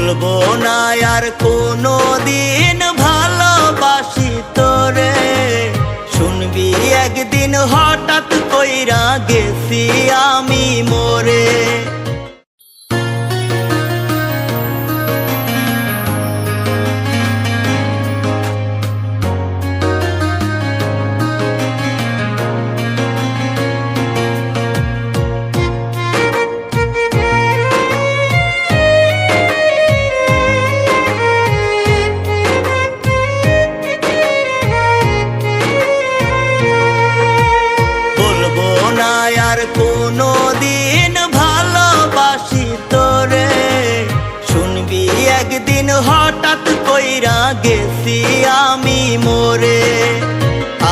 বলবো না আর কোনো দিন ভালোবাসি তোরে। শুনবি একদিন হঠাৎ কইরা গেছি আমি মরে। আর কোনো দিন ভালোবাসি তোরে। শুনবি একদিন হঠাৎ কইরা গেছি আমি মরে।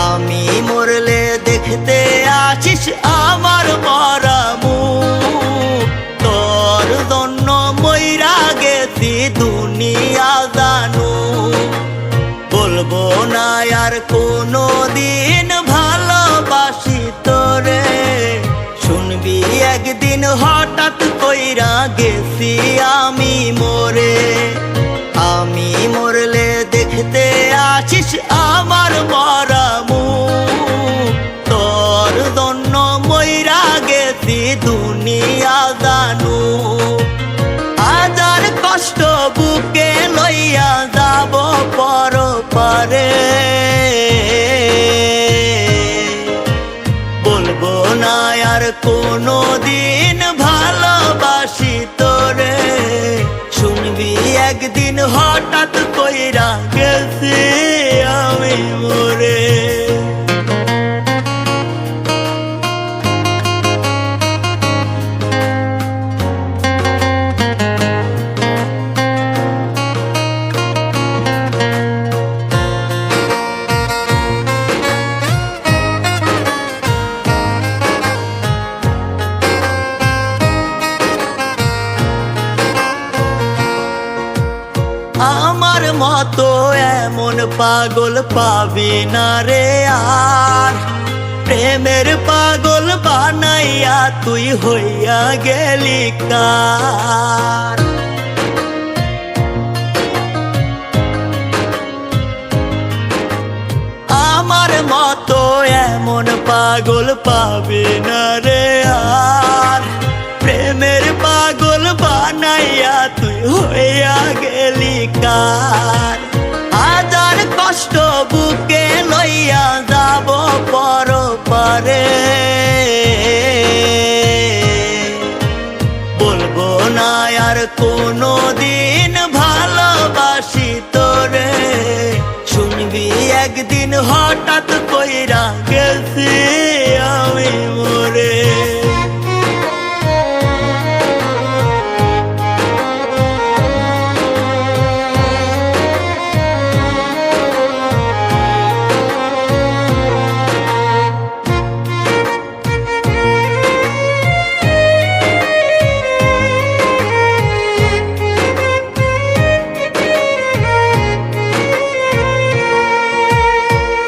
আমি মরলে দেখতে আসিস আমার মরা মুখ। তোর জন্য মইরা গেছি দুনিয়া জানু। বলবো না আর কোনো দিন ভালোবাসি তোরে। শুনবি একদিন হঠাৎ কইরা গেছি আমি মরে। আমি মরলে দেখতে আসিস আমার মরা মুখ। তোর জন্য মইরা গেছি দুনিয়া জানু। হাজার কষ্ট বুকে লইয়া যাব পরপারে। বলবো না আর কোনো দিন ভালোবাসি তোরে। শুনবি একদিন হঠাৎ কইরা গেছি আমি মরে। আমার মতো এমন পাগল পাবি না রে আর। প্রেমের পাগল বানাইয়া তুই হইয়া গেলি কার। আমার মতো এমন পাগল পাবি না রে আর। প্রেমের পাগল বানাইয়া তুই হইয়া গেলি কার। হাজার কষ্ট বুকে লইয়া যাব পরপারে। বলবো না আর কোনো দিন ভালোবাসি তোরে। শুনবি একদিন হঠাৎ কইরা গেছি আমি মরে।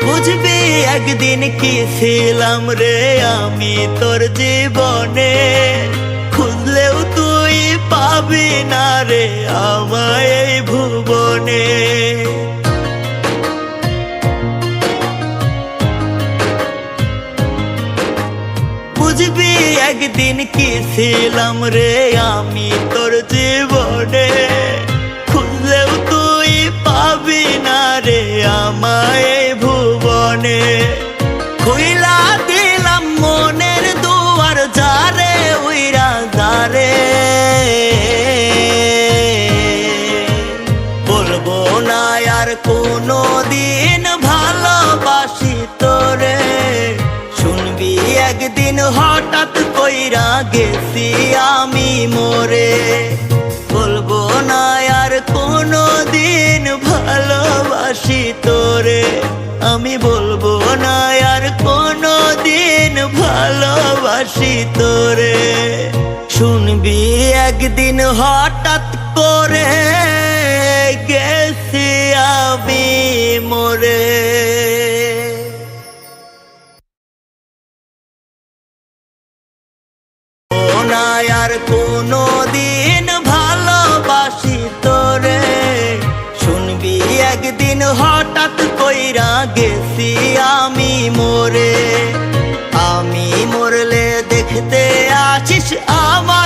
বুঝবি একদিন কি ছিলাম রে আমি তোর জীবনে। খুঁজলেও তুই পাবি না রে আমায় এই ভুবনে। বুঝবি একদিন কি ছিলাম রে আমি তোর জীবনে। খুঁজলেও তুই পাবি না রে আমায় এই ভুবনে। খুইলা দিলাম মনের দুয়ার যারে উইরা যারে। বলবো না আর কোনো দিন ভালোবাসি তোরে। শুনবি একদিন হঠাৎ কইরা গেছি আমি মরে। বলবো না আর কোনো দিন ভালোবাসি তোরে। আমি বলবো না আর কোনো দিন ভালোবাসি তোরে। শুনবি একদিন হঠাৎ করে গেছি আমি মরে। না আর কোনো দিন ভালোবাসি তো একদিন হঠাৎ কইরা গেছি আমি মরে। আমি মরলে দেখতে আসিস আমার